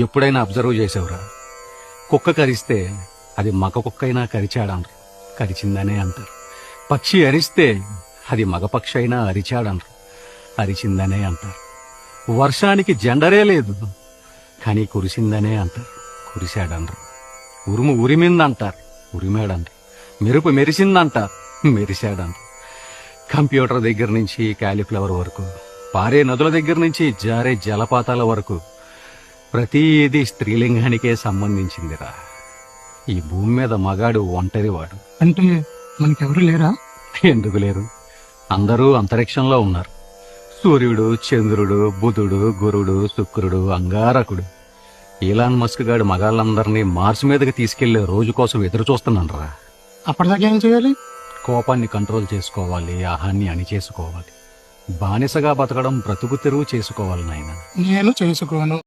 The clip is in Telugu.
ఎప్పుడైనా అబ్జర్వ్ చేసావురా? కుక్క కరిస్తే అది మగ కుక్కైనా కరిచాడనరు, కరిచిందనే అంటారు. పక్షి అరిస్తే అది మగ పక్షి అయినా అరిచాడనరు, అరిచిందనే అంటారు. వర్షానికి జెండరే లేదు, కానీ కురిసిందనే అంటారు, కురిశాడనరు. ఉరుము ఉరిమిందంటారు, ఉరిమాడంటారు. మెరుపు మెరిసిందంటారు, మెరిశాడంటారు. కంప్యూటర్ దగ్గర నుంచి కాలీఫ్లవర్ వరకు, పారే నదుల దగ్గర నుంచి జారే జలపాతాల వరకు ప్రతిదీ స్త్రీలింగానికే సంబంధించిందిరా. ఈ భూమి మీద మగాడు ఒంటరివాడు. అంటే మనకెవరు లేరా? ఎందుకు లేరు? అందరూ అంతరిక్షంలో ఉన్నారు. సూర్యుడు, చంద్రుడు, బుధుడు, గురుడు, శుక్రుడు, అంగారకుడు. ఈలాన్ మస్క్ గాడు మగాళ్ళందరినీ మార్స్ మీదకి తీసుకెళ్లే రోజు కోసం ఎదురు చూస్తున్నానరా. అప్పటిదాకా ఏం చేయాలి? కోపాన్ని కంట్రోల్ చేసుకోవాలి, ఆహాన్ని అణిచేసుకోవాలి. బానిసగా బతకడం బ్రతుకు తెరువు చేసుకోవాలి నాయనా. నేను చేసుకోను.